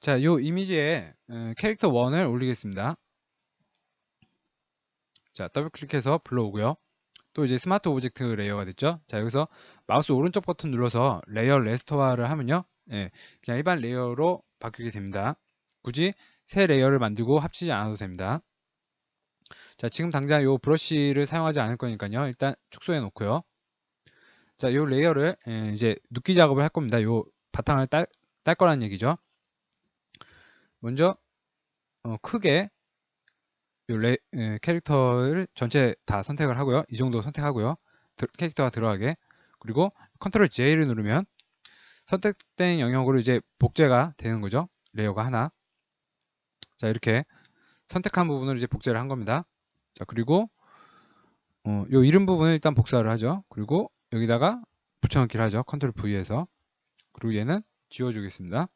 자, 요 이미지에 캐릭터 1을 올리겠습니다. 자, 더블 클릭해서 불러오고요. 또 이제 스마트 오브젝트 레이어가 됐죠. 자, 여기서 마우스 오른쪽 버튼 눌러서 레이어 레스토어를 하면요. 예, 그냥 일반 레이어로 바뀌게 됩니다. 굳이 새 레이어를 만들고 합치지 않아도 됩니다. 자, 지금 당장 요 브러쉬를 사용하지 않을 거니까요. 일단 축소해 놓고요. 자, 요 레이어를 이제 눕기 작업을 할 겁니다. 요 바탕을 딸 거란 얘기죠. 먼저 크게 캐릭터를 전체 다 선택을 하고요. 이 정도 선택하고요. 캐릭터가 들어가게. 그리고 컨트롤 J를 누르면 선택된 영역으로 이제 복제가 되는 거죠. 레이어가 하나. 자, 이렇게 선택한 부분을 이제 복제를 한 겁니다. 자, 그리고 요 이름 부분을 일단 복사를 하죠. 그리고 여기다가 붙여넣기를 하죠. 컨트롤 V에서. 그리고 얘는 지워주겠습니다.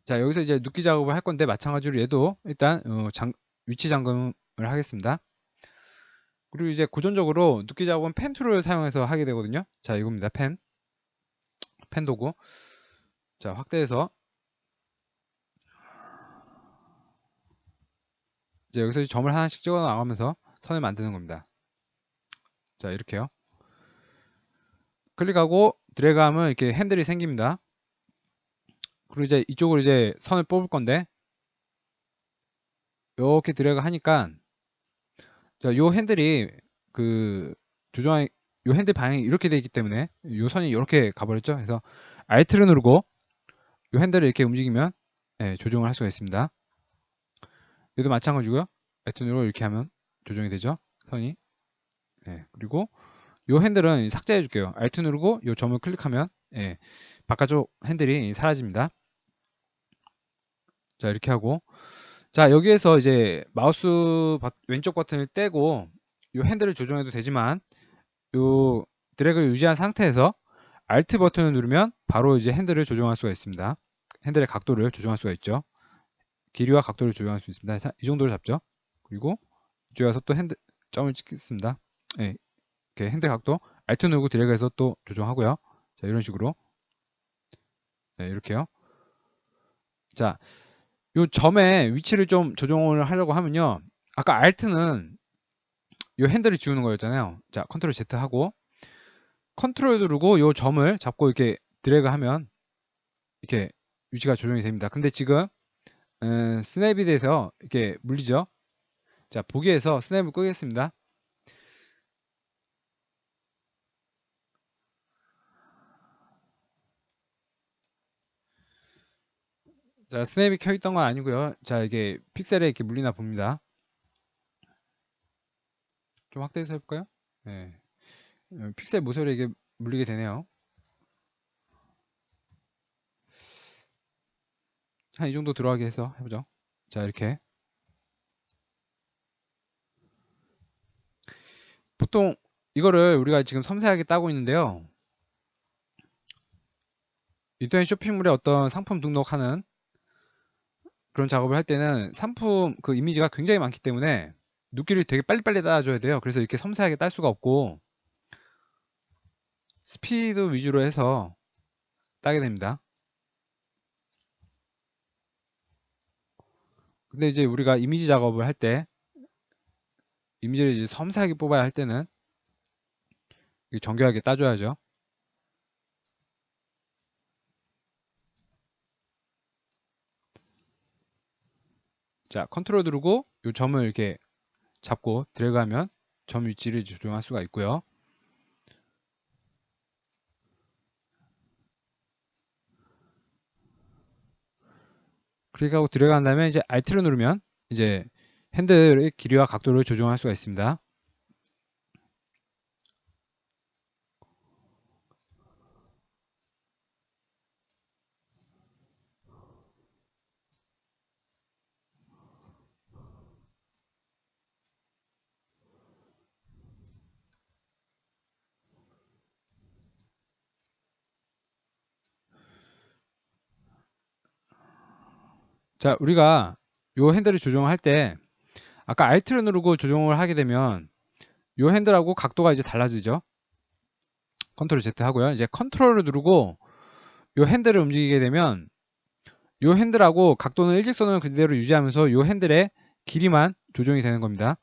자, 여기서 이제 눕기 작업을 할 건데 마찬가지로 얘도 일단 위치 잠금을 하겠습니다. 그리고 이제 고전적으로 눕기 작업은 펜 툴을 사용해서 하게 되거든요. 자, 이겁니다. 펜 도구. 자, 확대해서 이제 여기서 점을 하나씩 찍어 나가면서 선을 만드는 겁니다. 자, 이렇게요. 클릭하고 드래그하면 이렇게 핸들이 생깁니다. 그리고 이제 이쪽으로 이제 선을 뽑을 건데 이렇게 드래그 하니까 자, 요 핸들이 그 조정할 요 핸들 방향이 이렇게 되어 있기 때문에 요 선이 이렇게 가버렸죠. 그래서 Alt를 누르고 요 핸들을 이렇게 움직이면 조정을 할 수가 있습니다. 얘도 마찬가지고요. Alt 누르고 이렇게 하면 조정이 되죠. 선이. 그리고 요 핸들은 삭제해 줄게요. Alt 누르고 요 점을 클릭하면 바깥쪽 핸들이 사라집니다. 자, 이렇게 하고 자, 여기에서 이제 마우스 왼쪽 버튼을 떼고 요 핸들을 조정해도 되지만 요 드래그를 유지한 상태에서 Alt 버튼을 누르면 바로 이제 핸들을 조정할 수가 있습니다. 핸들의 각도를 조정할 수가 있죠. 길이와 각도를 조정할 수 있습니다. 자, 이 정도로 잡죠. 그리고 이쪽에 와서 또 핸들 점을 찍겠습니다. 이렇게 핸들 각도 Alt 누르고 드래그해서 또 조정하고요. 자, 이런 식으로 이렇게요. 자, 요 점의 위치를 좀 조정을 하려고 하면요. 아까 Alt는 요 핸들을 지우는 거였잖아요. 자, 컨트롤 Z 하고 컨트롤 누르고 요 점을 잡고 이렇게 드래그 하면 이렇게 위치가 조정이 됩니다. 근데 지금 스냅이 돼서 이렇게 물리죠. 자, 보기에서 스냅을 끄겠습니다. 자, 스냅이 켜있던 건 아니고요. 자, 이게 픽셀에 이렇게 물리나 봅니다. 좀 확대해서 해볼까요? 네. 픽셀 모서리에 이게 물리게 되네요. 한 이 정도 들어가게 해서 해보죠. 자, 이렇게. 보통 이거를 우리가 지금 섬세하게 따고 있는데요. 인터넷 쇼핑몰에 어떤 상품 등록하는 그런 작업을 할 때는 상품 그 이미지가 굉장히 많기 때문에 눕기를 되게 빨리빨리 따줘야 돼요. 그래서 이렇게 섬세하게 딸 수가 없고 스피드 위주로 해서 따게 됩니다. 근데 이제 우리가 이미지 작업을 할 때 이미지를 이제 섬세하게 뽑아야 할 때는 정교하게 따줘야죠. 자, 컨트롤 누르고 이 점을 이렇게 잡고 드래그하면 점 위치를 조정할 수가 있고요. 클릭하고 드래그한 다음에 이제 Alt를 누르면 이제 핸들의 길이와 각도를 조정할 수가 있습니다. 자, 우리가 이 핸들을 조정할 때 아까 Alt를 누르고 조정을 하게 되면 이 핸들하고 각도가 이제 달라지죠. 컨트롤 Z 하고요. 이제 컨트롤을 누르고 이 핸들을 움직이게 되면 요 핸들하고 각도는 일직선을 그대로 유지하면서 요 핸들의 길이만 조정이 되는 겁니다.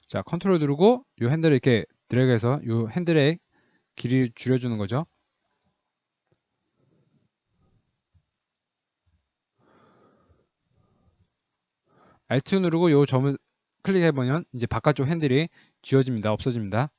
자, 컨트롤 누르고 요 핸들을 이렇게 드래그해서 요 핸들의 길이를 줄여주는 거죠. Alt 누르고 요 점을 클릭해보면 이제 바깥쪽 핸들이 지워집니다. 없어집니다.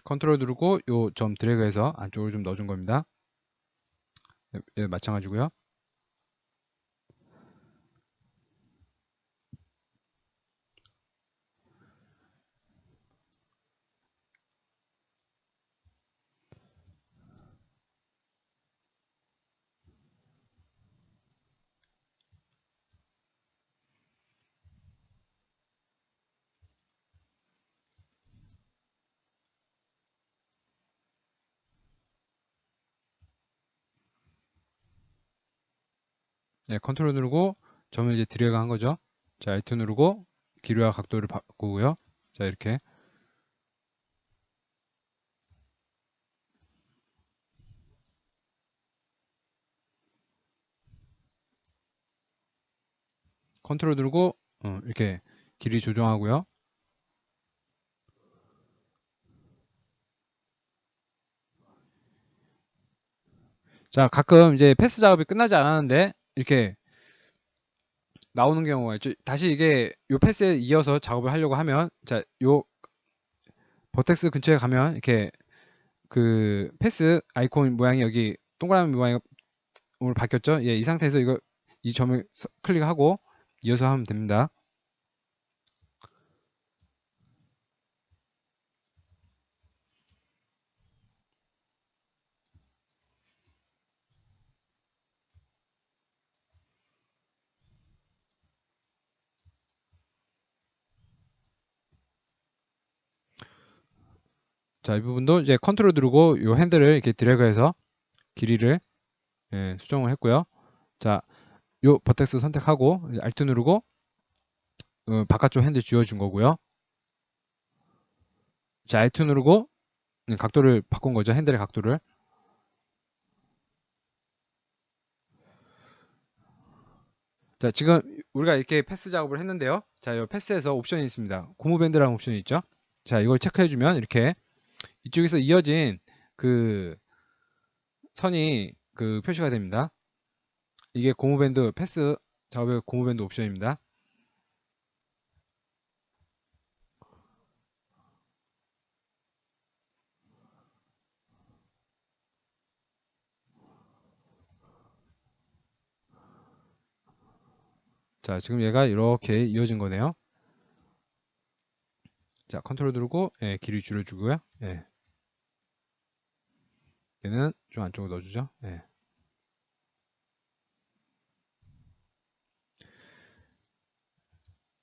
컨트롤 누르고 요 점 드래그해서 안쪽으로 좀 넣어준 겁니다. 예, 마찬가지고요. 예, 컨트롤 누르고 점을 이제 드래그 한 거죠. 자, Alt 누르고 길이와 각도를 바꾸고요. 자, 이렇게 컨트롤 누르고 이렇게 길이 조정하고요. 자, 가끔 이제 패스 작업이 끝나지 않았는데 이렇게 나오는 경우가 있죠. 다시 이게 요 패스에 이어서 작업을 하려고 하면 자, 요 버텍스 근처에 가면 이렇게 그 패스 아이콘 모양이 여기 동그라미 모양으로 바뀌었죠. 예, 이 상태에서 이 점을 클릭하고 이어서 하면 됩니다. 자, 이 부분도 이제 컨트롤 누르고 요 핸들을 이렇게 드래그해서 길이를 수정을 했고요. 자, 요 버텍스 선택하고 Alt 누르고 바깥쪽 핸들 지워준 거고요. 자, Alt 누르고 각도를 바꾼 거죠. 핸들의 각도를. 자, 지금 우리가 이렇게 패스 작업을 했는데요. 자, 이 패스에서 옵션이 있습니다. 고무밴드라는 옵션이 있죠. 자, 이걸 체크해주면 이렇게 이쪽에서 이어진 그 선이 그 표시가 됩니다. 이게 고무밴드 패스 작업의 고무밴드 옵션입니다. 자, 지금 얘가 이렇게 이어진 거네요. 자, 컨트롤 누르고 길이 줄여주고요. 예. 얘는 좀 안쪽으로 넣어주죠. 예.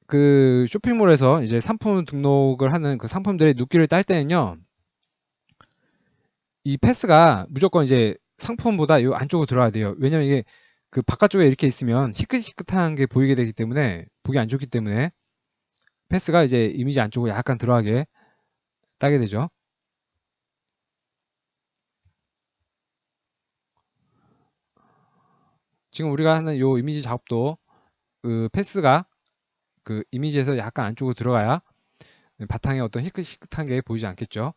그 쇼핑몰에서 이제 상품 등록을 하는 그 상품들의 눕기를 딸 때는요, 이 패스가 무조건 이제 상품보다 이 안쪽으로 들어가야 돼요. 왜냐면 이게 그 바깥쪽에 이렇게 있으면 희끗희끗한 게 보이게 되기 때문에 보기 안 좋기 때문에 패스가 이제 이미지 안쪽으로 약간 들어가게 따게 되죠. 지금 우리가 하는 요 이미지 작업도 그 패스가 그 이미지에서 약간 안쪽으로 들어가야 바탕에 어떤 희끗희끗한 게 보이지 않겠죠.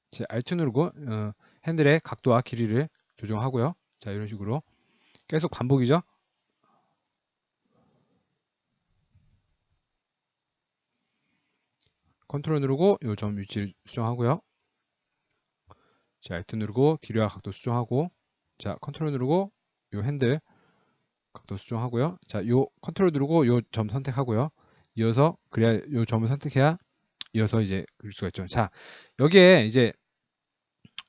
제 Alt 누르고 핸들의 각도와 길이를 조정하고요. 자, 이런 식으로 계속 반복이죠. 컨트롤 누르고 요 점 위치를 수정하고요. 자, Alt 누르고 길이와 각도 수정하고 자, 컨트롤 누르고 요 핸들 각도 수정하고요. 자, 요 컨트롤 누르고 요 점 선택하고요. 이어서 그래야 요 점을 선택해야 이어서 이제 그릴 수가 있죠. 자, 여기에 이제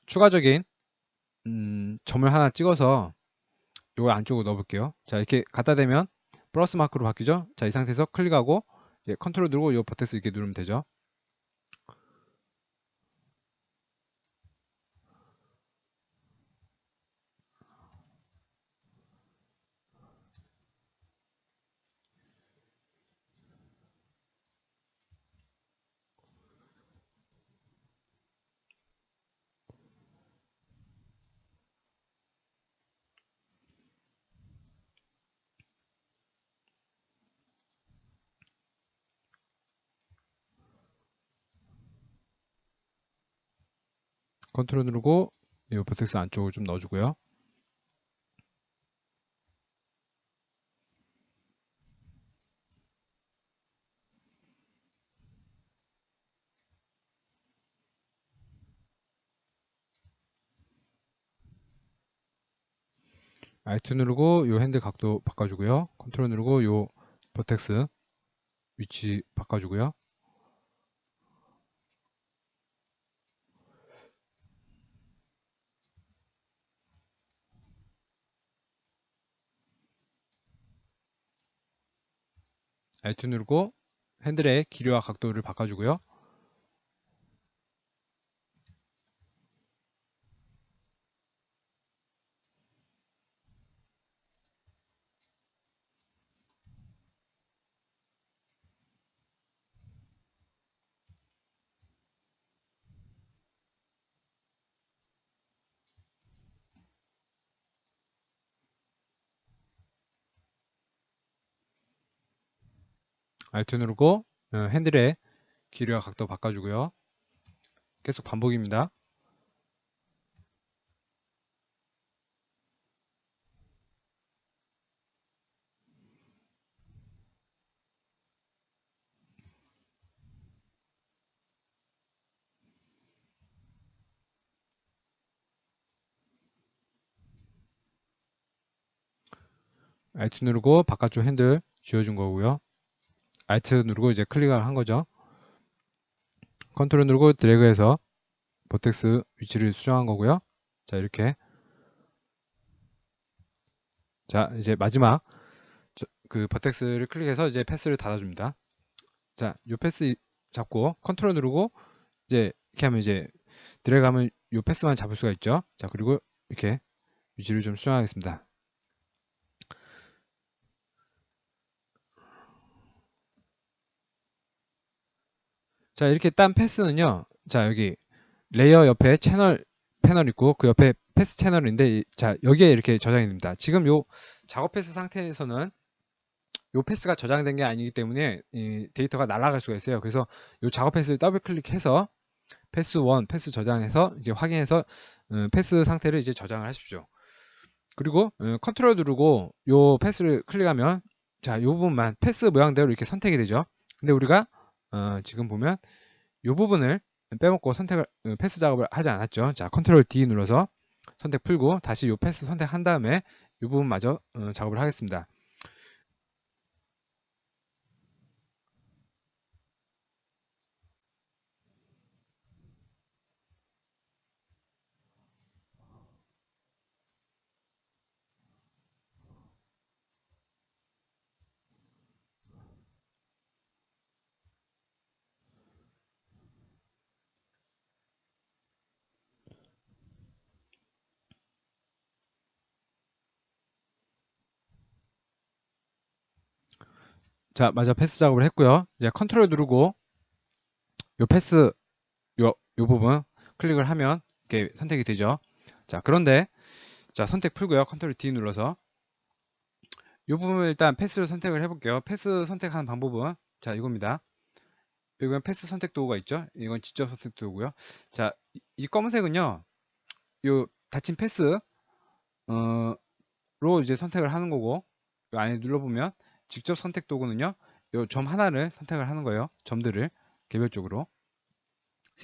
추가적인 점을 하나 찍어서 요걸 안쪽으로 넣어볼게요. 자, 이렇게 갖다 대면 플러스 마크로 바뀌죠. 자, 이 상태에서 클릭하고 이제 컨트롤 누르고 요 버텍스 이렇게 누르면 되죠. 컨트롤 누르고 요 버텍스 안쪽으로 좀 넣어주고요. Alt 누르고 요 핸들 각도 바꿔주고요. 컨트롤 누르고 요 버텍스 위치 바꿔주고요. Alt 누르고 핸들의 길이와 각도를 바꿔주고요. Alt 누르고 핸들의 길이와 각도 바꿔주고요. 계속 반복입니다. Alt 누르고 바깥쪽 핸들 쥐어준 거고요. Alt 누르고 이제 클릭을 한 거죠. 컨트롤 누르고 드래그해서 버텍스 위치를 수정한 거고요. 자, 이렇게. 자, 이제 마지막 그 버텍스를 클릭해서 이제 패스를 닫아줍니다. 자, 요 패스 잡고 컨트롤 누르고 이제 이렇게 하면 이제 드래그하면 요 패스만 잡을 수가 있죠. 자, 그리고 이렇게 위치를 좀 수정하겠습니다. 자, 이렇게 딴 패스는요. 자, 여기 레이어 옆에 채널 패널 있고 그 옆에 패스 채널인데 자, 여기에 이렇게 저장이 됩니다. 지금 요 작업 패스 상태에서는 요 패스가 저장된 게 아니기 때문에 이 데이터가 날아갈 수가 있어요. 그래서 요 작업 패스를 더블 클릭해서 패스 1 패스 저장해서 이제 확인해서 패스 상태를 이제 저장을 하십시오. 그리고 컨트롤 누르고 요 패스를 클릭하면 자, 요 부분만 패스 모양대로 이렇게 선택이 되죠. 근데 우리가 지금 보면 요 부분을 빼먹고 선택을 패스 작업을 하지 않았죠. 자, 컨트롤 D 눌러서 선택 풀고 다시 요 패스 선택한 다음에 요 부분마저 작업을 하겠습니다. 자, 맞아 패스 작업을 했고요. 이제 컨트롤 누르고 요 패스 요 부분 클릭을 하면 이렇게 선택이 되죠. 자, 그런데 자, 선택 풀고요. 컨트롤 D 눌러서 이 부분을 일단 패스를 선택을 해볼게요. 패스 선택하는 방법은 자, 이겁니다. 여기 패스 선택 도구가 있죠. 이건 직접 선택 도구고요. 자, 이 검은색은요. 요 닫힌 패스 로 이제 선택을 하는 거고 요 안에 눌러보면 직접 선택 도구는요. 요 점 하나를 선택을 하는 거예요. 점들을 개별적으로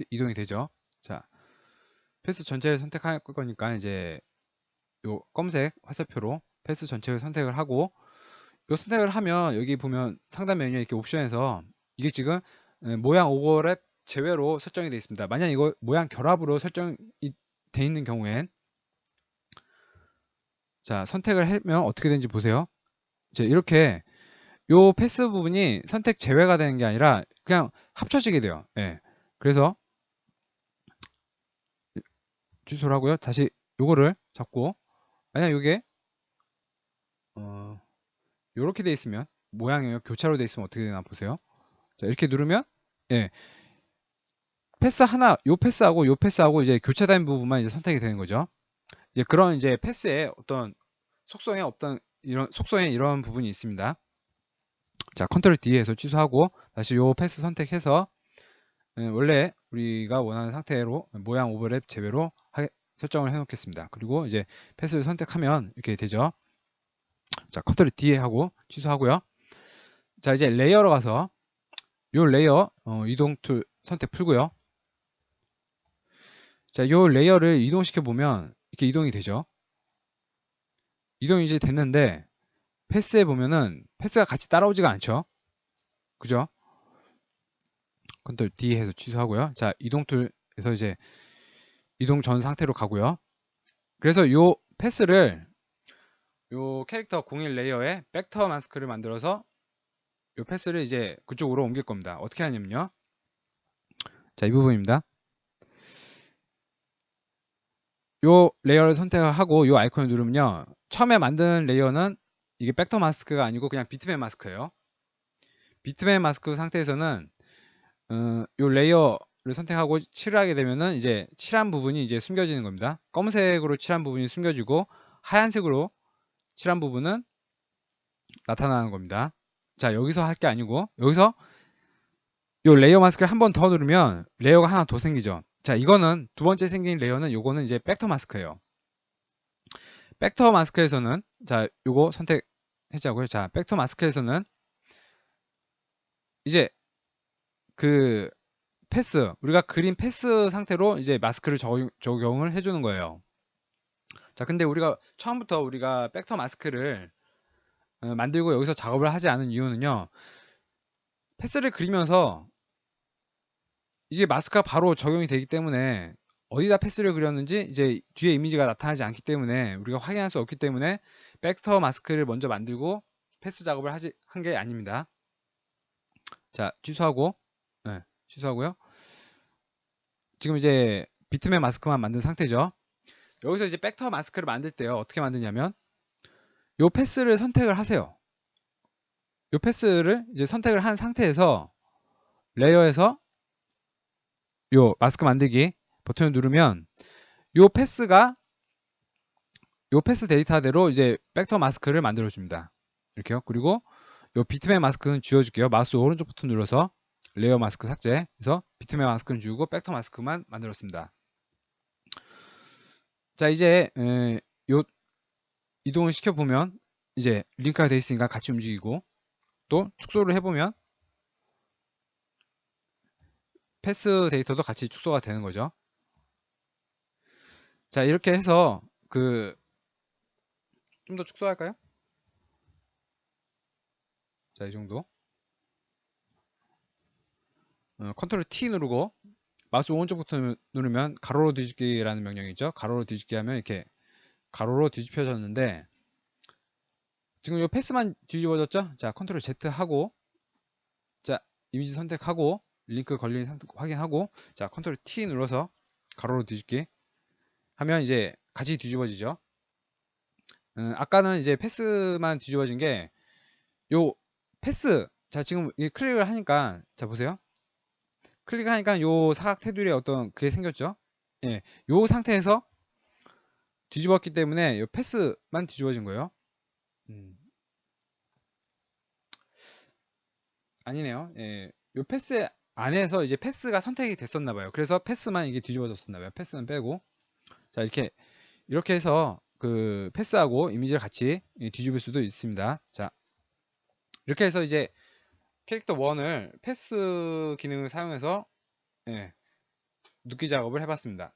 이동이 되죠. 자, 패스 전체를 선택할 거니까 이제 요 검색 화살표로 패스 전체를 선택을 하고, 요 선택을 하면 여기 보면 상단 메뉴에 이렇게 옵션에서 이게 지금 모양 오버랩 제외로 설정이 되어 있습니다. 만약 이거 모양 결합으로 설정이 돼 있는 경우엔, 자 선택을 하면 어떻게 되는지 보세요. 이제 이렇게 요 패스 부분이 선택 제외가 되는 게 아니라 그냥 합쳐지게 돼요. 예. 그래서 취소를 하고요. 다시 요거를 잡고, 만약 요게 요렇게 돼 있으면, 모양이 교차로 돼 있으면 어떻게 되나 보세요. 자 이렇게 누르면, 예, 패스 하나, 요 패스하고 요 패스하고 이제 교차된 부분만 이제 선택이 되는 거죠. 이제 그런 이제 패스의 어떤 속성에 이런 부분이 있습니다. 자 컨트롤 D에서 취소하고 다시 요 패스 선택해서 원래 우리가 원하는 상태로 모양 오버랩 제외로 설정을 해 놓겠습니다. 그리고 이제 패스를 선택하면 이렇게 되죠. 자 컨트롤 D 하고 취소하고요. 자 이제 레이어로 가서 요 레이어 이동 툴 선택 풀고요. 자 요 레이어를 이동시켜 보면 이렇게 이동이 되죠. 이동이 이제 됐는데 패스에 보면은 패스가 같이 따라오지가 않죠. 그죠? 컨트롤 D 해서 취소하고요. 자 이동 툴에서 이제 이동 전 상태로 가고요. 그래서 요 패스를 요 캐릭터 01 레이어에 벡터 마스크를 만들어서 요 패스를 이제 그쪽으로 옮길 겁니다. 어떻게 하냐면요. 자, 이 부분입니다. 요 레이어를 선택하고 요 아이콘을 누르면요. 처음에 만든 레이어는 이게 벡터 마스크가 아니고 그냥 비트맵 마스크예요. 비트맵 마스크 상태에서는 요 레이어를 선택하고 칠을 하게 되면은 이제 칠한 부분이 이제 숨겨지는 겁니다. 검은색으로 칠한 부분이 숨겨지고 하얀색으로 칠한 부분은 나타나는 겁니다. 자, 여기서 할 게 아니고 여기서 요 레이어 마스크를 한 번 더 누르면 레이어가 하나 더 생기죠. 자, 이거는 두 번째 생긴 레이어는 요거는 이제 벡터 마스크예요. 벡터 마스크에서는 자, 요거 선택하자고요. 자, 벡터 마스크에서는 이제 그 패스, 우리가 그린 패스 상태로 이제 마스크를 적용을 해주는 거예요. 자, 근데 우리가 처음부터 우리가 벡터 마스크를 만들고 여기서 작업을 하지 않은 이유는요. 패스를 그리면서 이게 마스크가 바로 적용이 되기 때문에 어디다 패스를 그렸는지 이제 뒤에 이미지가 나타나지 않기 때문에 우리가 확인할 수 없기 때문에 벡터 마스크를 먼저 만들고 패스 작업을 한 게 아닙니다. 자, 취소하고, 네, 취소하고요. 지금 이제 비트맵 마스크만 만든 상태죠. 여기서 이제 벡터 마스크를 만들 때요. 어떻게 만드냐면 요 패스를 선택을 하세요. 요 패스를 이제 선택을 한 상태에서 레이어에서 요 마스크 만들기 버튼을 누르면 요 패스가 요 패스 데이터대로 이제 벡터 마스크를 만들어 줍니다. 이렇게요. 그리고 요 비트맵 마스크는 지워줄게요. 마우스 오른쪽 버튼 눌러서 레이어 마스크 삭제 해서 비트맵 마스크는 지우고 벡터 마스크만 만들었습니다. 자 이제 요 이동을 시켜보면 이제 링크가 되어 있으니까 같이 움직이고, 또 축소를 해보면 패스 데이터도 같이 축소가 되는 거죠. 자 이렇게 해서 좀 더 축소할까요? 자 이 정도. 컨트롤 T 누르고 마우스 오른쪽 버튼 누르면 가로로 뒤집기라는 명령이죠. 가로로 뒤집기 하면 이렇게 가로로 뒤집혀졌는데 지금 이 패스만 뒤집어졌죠. 자 컨트롤 Z 하고, 자 이미지 선택하고 링크 걸린 상태 확인하고, 자 컨트롤 T 눌러서 가로로 뒤집기 하면 이제 같이 뒤집어지죠. 아까는 이제 패스만 뒤집어진 게 요 패스, 자 지금 이 클릭을 하니까 자 보세요. 클릭하니까 요 사각 테두리에 어떤 그게 생겼죠. 예, 요 상태에서 뒤집었기 때문에 요 패스만 뒤집어진 거예요. 아니네요. 예, 요 패스 안에서 이제 패스가 선택이 됐었나 봐요. 그래서 패스만 이게 뒤집어졌었나 봐요. 패스는 빼고. 자 이렇게 해서 그 패스하고 이미지를 같이 뒤집을 수도 있습니다. 자 이렇게 해서 이제 캐릭터 1을 패스 기능을 사용해서 눕기 작업을 해봤습니다.